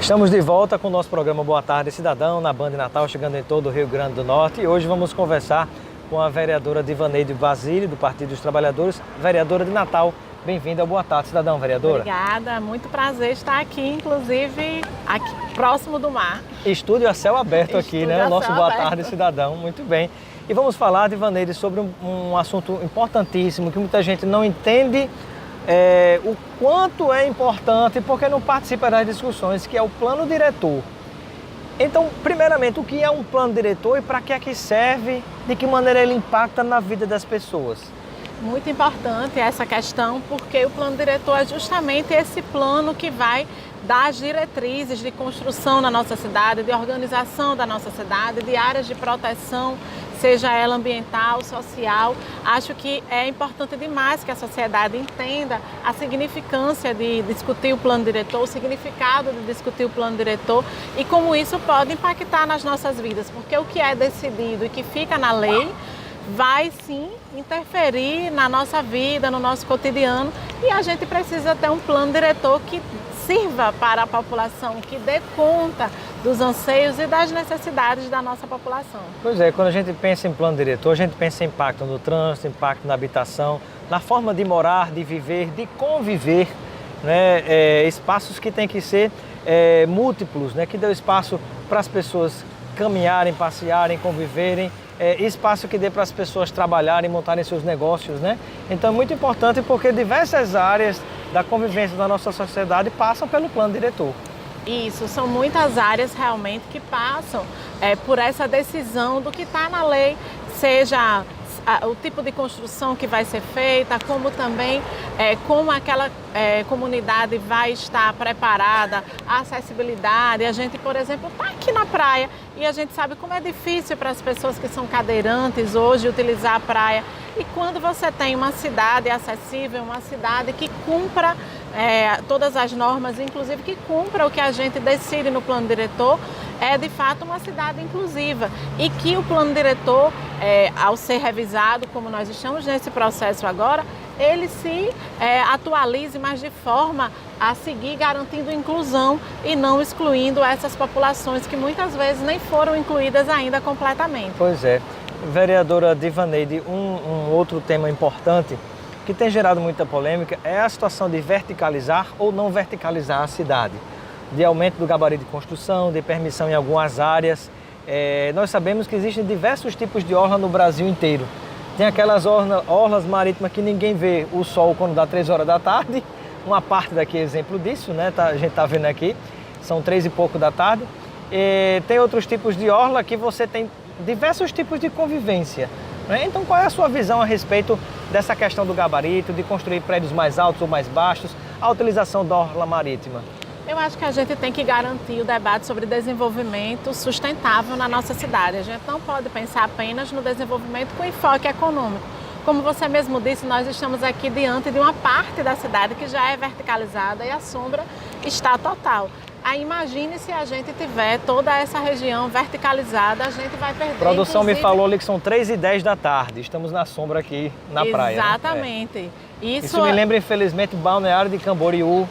Estamos de volta com o nosso programa Boa Tarde Cidadão, na Band Natal, chegando em todo o Rio Grande do Norte. E hoje vamos conversar com a vereadora Divaneide Basile, do Partido dos Trabalhadores, vereadora de Natal. Bem-vinda ao Boa Tarde Cidadão, vereadora. Obrigada, muito prazer estar aqui, inclusive aqui próximo do mar. Estúdio a céu aberto aqui, né? O nosso Boa Tarde Cidadão, muito bem. E vamos falar, Divaneide, sobre um assunto importantíssimo que muita gente não entende o quanto é importante porque não participa das discussões, que é o plano diretor. Então, primeiramente, o que é um plano diretor e para que é que serve, de que maneira ele impacta na vida das pessoas? Muito importante essa questão, porque o plano diretor é justamente esse plano que vai dar as diretrizes de construção na nossa cidade, de organização da nossa cidade, de áreas de proteção, seja ela ambiental, social. Acho que é importante demais que a sociedade entenda a significância de discutir o plano diretor, o significado de discutir o plano diretor e como isso pode impactar nas nossas vidas, porque o que é decidido e que fica na lei vai sim interferir na nossa vida, no nosso cotidiano, e a gente precisa ter um plano diretor que sirva para a população, que dê conta dos anseios e das necessidades da nossa população. Pois é, quando a gente pensa em plano diretor, a gente pensa em impacto no trânsito, impacto na habitação, na forma de morar, de viver, de conviver, né? Espaços que têm que ser múltiplos, né? Que dê espaço para as pessoas caminharem, passearem, conviverem, espaço que dê para as pessoas trabalharem, montarem seus negócios, né? Então é muito importante porque diversas áreas da convivência da nossa sociedade passam pelo plano diretor. Isso, são muitas áreas realmente que passam por essa decisão do que está na lei, seja o tipo de construção que vai ser feita, como também como aquela comunidade vai estar preparada, a acessibilidade. A gente, por exemplo, está aqui na praia e a gente sabe como é difícil para as pessoas que são cadeirantes hoje utilizar a praia. E quando você tem uma cidade acessível, uma cidade que cumpra todas as normas, inclusive que cumpra o que a gente decide no plano diretor, é de fato uma cidade inclusiva e que o plano diretor, ao ser revisado, como nós estamos nesse processo agora, ele se atualize, mas de forma a seguir garantindo inclusão e não excluindo essas populações que muitas vezes nem foram incluídas ainda completamente. Pois é. Vereadora Divaneide, um outro tema importante que tem gerado muita polêmica é a situação de verticalizar ou não verticalizar a cidade, de aumento do gabarito de construção, de permissão em algumas áreas. Nós sabemos que existem diversos tipos de orla no Brasil inteiro. Tem aquelas orlas marítimas que ninguém vê o sol quando dá 3 horas da tarde, uma parte daqui é exemplo disso, né? A gente está vendo aqui, são 3 e pouco da tarde. Tem outros tipos de orla que você tem diversos tipos de convivência, né? Então, qual é a sua visão a respeito dessa questão do gabarito, de construir prédios mais altos ou mais baixos, a utilização da orla marítima? Eu acho que a gente tem que garantir o debate sobre desenvolvimento sustentável na nossa cidade. A gente não pode pensar apenas no desenvolvimento com enfoque econômico. Como você mesmo disse, nós estamos aqui diante de uma parte da cidade que já é verticalizada e a sombra está total. Aí imagine se a gente tiver toda essa região verticalizada, a gente vai perder. A produção me falou ali que são 3h10 da tarde, estamos na sombra aqui na praia. Exatamente. Né? Isso me lembra, infelizmente, Balneário de Camboriú,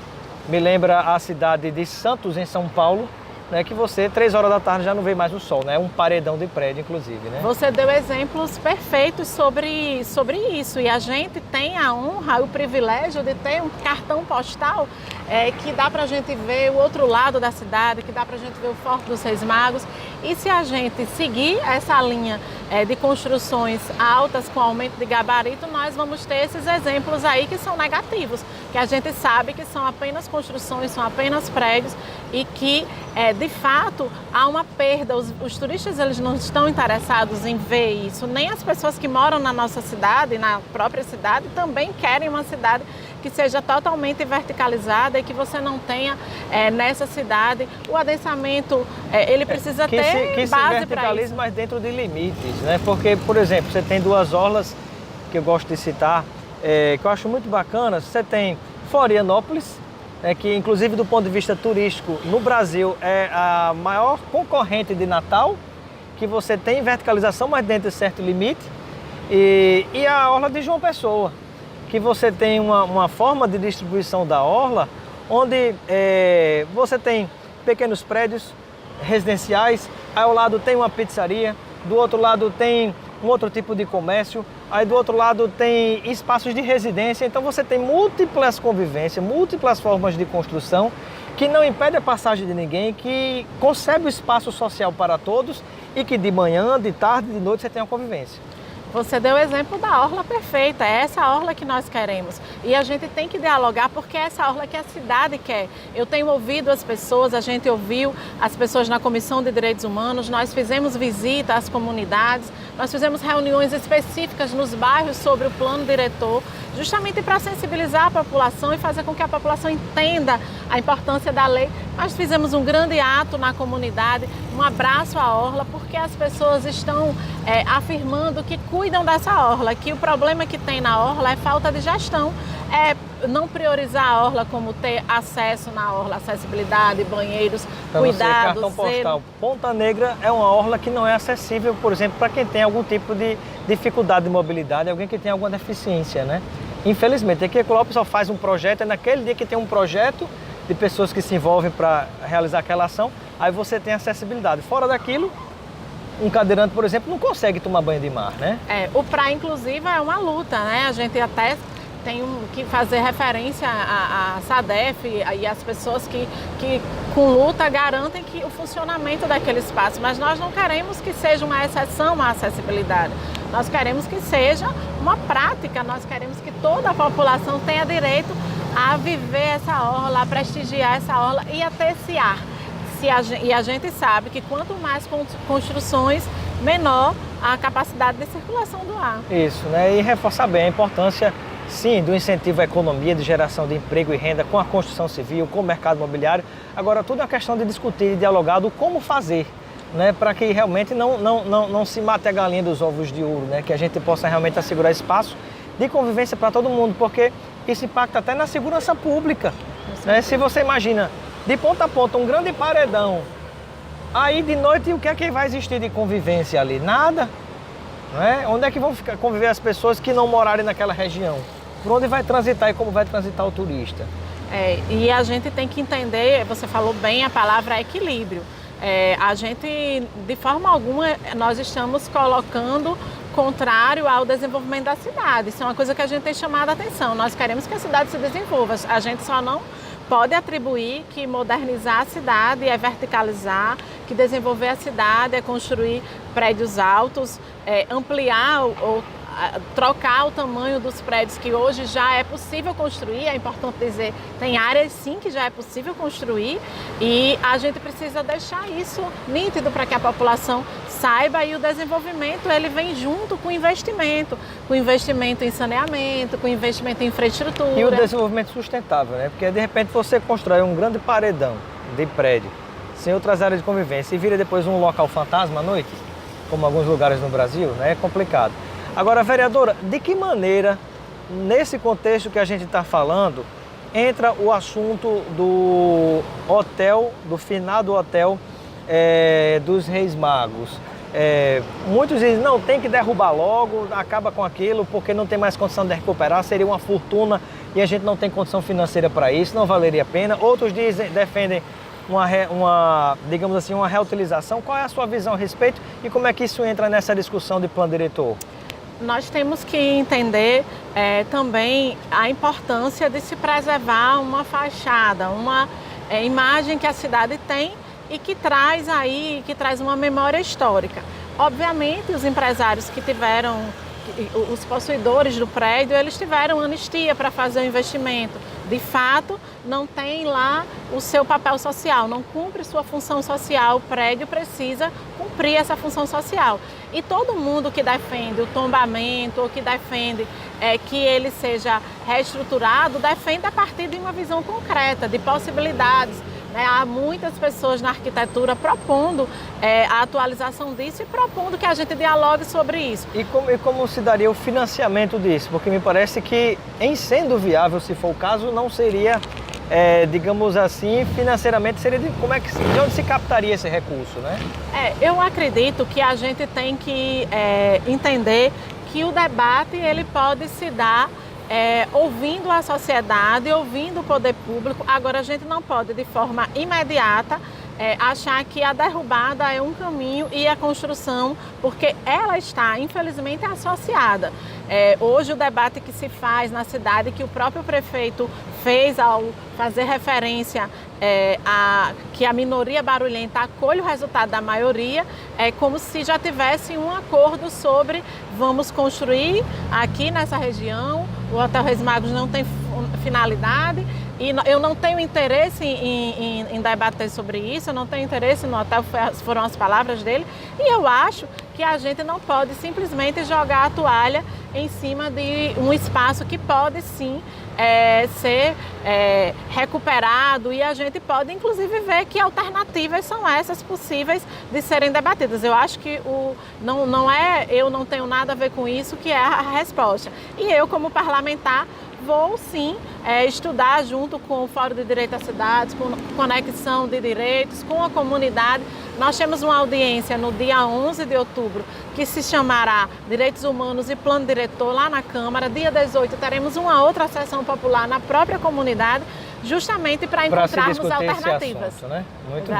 me lembra a cidade de Santos, em São Paulo, né, que você, 3 horas da tarde, já não vê mais o sol, né? É um paredão de prédio, inclusive, né? Você deu exemplos perfeitos sobre isso. E a gente tem a honra, o privilégio de ter um cartão postal que dá para a gente ver o outro lado da cidade, que dá para a gente ver o Forte dos Reis Magos. E se a gente seguir essa linha de construções altas com aumento de gabarito, nós vamos ter esses exemplos aí que são negativos, que a gente sabe que são apenas construções, são apenas prédios e que, de fato, há uma perda. Os turistas, eles não estão interessados em ver isso, nem as pessoas que moram na nossa cidade, na própria cidade, também querem uma cidade que seja totalmente verticalizada e que você não tenha nessa cidade o adensamento, ele precisa ter base para isso. Que se verticalize, mas dentro de limites, né? Porque, por exemplo, você tem 2 orlas que eu gosto de citar, que eu acho muito bacana. Você tem Florianópolis, que inclusive do ponto de vista turístico, no Brasil é a maior concorrente de Natal, que você tem verticalização, mas dentro de certo limite, e a orla de João Pessoa, que você tem uma forma de distribuição da orla, onde você tem pequenos prédios residenciais, aí ao lado tem uma pizzaria, do outro lado tem um outro tipo de comércio, aí do outro lado tem espaços de residência, então você tem múltiplas convivências, múltiplas formas de construção que não impede a passagem de ninguém, que concebe o espaço social para todos e que de manhã, de tarde, de noite você tem uma convivência. Você deu o exemplo da orla perfeita, é essa orla que nós queremos. E a gente tem que dialogar porque é essa orla que a cidade quer. Eu tenho ouvido as pessoas, a gente ouviu as pessoas na Comissão de Direitos Humanos, nós fizemos visita às comunidades, nós fizemos reuniões específicas nos bairros sobre o plano diretor, justamente para sensibilizar a população e fazer com que a população entenda a importância da lei. Nós fizemos um grande ato na comunidade, um abraço à orla, porque as pessoas estão afirmando que cuidam dessa orla, que o problema que tem na orla é falta de gestão, é não priorizar a orla como ter acesso na orla, acessibilidade, banheiros, pra cuidados, cartão postal. Ponta Negra é uma orla que não é acessível, por exemplo, para quem tem algum tipo de dificuldade de mobilidade, alguém que tem alguma deficiência, né? Infelizmente, aqui a Ecolop só faz um projeto, é naquele dia que tem um projeto de pessoas que se envolvem para realizar aquela ação, aí você tem acessibilidade. Fora daquilo, um cadeirante, por exemplo, não consegue tomar banho de mar, né? O praia inclusiva é uma luta, né? A gente até tem que fazer referência à SADEF e às pessoas que com luta garantem que o funcionamento daquele espaço, mas nós não queremos que seja uma exceção à acessibilidade, nós queremos que seja uma prática, nós queremos que toda a população tenha direito a viver essa orla, a prestigiar essa orla e a ter esse ar. E a gente sabe que quanto mais construções, menor a capacidade de circulação do ar. Isso, né? E reforçar bem a importância, sim, do incentivo à economia, de geração de emprego e renda com a construção civil, com o mercado imobiliário. Agora, tudo é uma questão de discutir e dialogar do como fazer, né? Para que realmente não se mate a galinha dos ovos de ouro, né? Que a gente possa realmente assegurar espaço de convivência para todo mundo, porque isso impacta até na segurança pública, né? Se você imagina, de ponta a ponta, um grande paredão, aí de noite o que é que vai existir de convivência ali? Nada, não é? Onde é que vão conviver as pessoas que não morarem naquela região? Por onde vai transitar e como vai transitar o turista? E a gente tem que entender, você falou bem a palavra equilíbrio. A gente, de forma alguma, nós estamos colocando contrário ao desenvolvimento da cidade. Isso é uma coisa que a gente tem chamado a atenção. Nós queremos que a cidade se desenvolva. A gente só não pode atribuir que modernizar a cidade é verticalizar, que desenvolver a cidade é construir prédios altos, ampliar ou trocar o tamanho dos prédios que hoje já é possível construir. É importante dizer, tem áreas sim que já é possível construir e a gente precisa deixar isso nítido para que a população saiba, e o desenvolvimento ele vem junto com o investimento em saneamento, com o investimento em infraestrutura. E o desenvolvimento sustentável, né? Porque de repente você constrói um grande paredão de prédio sem outras áreas de convivência e vira depois um local fantasma à noite, como alguns lugares no Brasil, né? É complicado. Agora, vereadora, de que maneira, nesse contexto que a gente está falando, entra o assunto do hotel, do finado hotel dos Reis Magos? Muitos dizem, não, tem que derrubar logo, acaba com aquilo, porque não tem mais condição de recuperar, seria uma fortuna e a gente não tem condição financeira para isso, não valeria a pena. Outros defendem digamos assim, uma reutilização. Qual é a sua visão a respeito e como é que isso entra nessa discussão de plano diretor? Nós temos que entender também a importância de se preservar uma fachada, uma imagem que a cidade tem e que traz uma memória histórica. Obviamente, os empresários que tiveram, os possuidores do prédio, eles tiveram anistia para fazer o investimento. De fato, não tem lá o seu papel social, não cumpre sua função social, o prédio precisa cumprir essa função social. E todo mundo que defende o tombamento ou que defende que ele seja reestruturado, defende a partir de uma visão concreta, de possibilidades. Há muitas pessoas na arquitetura propondo a atualização disso e propondo que a gente dialogue sobre isso. E como se daria o financiamento disso? Porque me parece que, em sendo viável, se for o caso, não seria, digamos assim, financeiramente, seria de onde se captaria esse recurso, né? Eu acredito que a gente tem que entender que o debate ele pode se dar ouvindo a sociedade, ouvindo o poder público. Agora, a gente não pode, de forma imediata, achar que a derrubada é um caminho e a construção, porque ela está, infelizmente, associada. Hoje o debate que se faz na cidade, que o próprio prefeito fez ao fazer referência a que a minoria barulhenta acolhe o resultado da maioria, é como se já tivesse um acordo sobre vamos construir aqui nessa região, o Hotel Reis Magos não tem finalidade, e eu não tenho interesse em debater sobre isso, eu não tenho interesse no hotel, foram as palavras dele, e eu acho que a gente não pode simplesmente jogar a toalha em cima de um espaço que pode sim ser recuperado, e a gente pode inclusive ver que alternativas são essas possíveis de serem debatidas. Eu acho que eu não tenho nada a ver com isso, que é a resposta. E eu, como parlamentar, vou sim estudar junto com o Fórum de Direito às Cidades, com Conexão de Direitos, com a comunidade. Nós temos uma audiência no dia 11 de outubro, que se chamará Direitos Humanos e Plano Diretor lá na Câmara. Dia 18 teremos uma outra sessão popular na própria comunidade, justamente para encontrarmos alternativas. Esse assunto, né? Muito bem.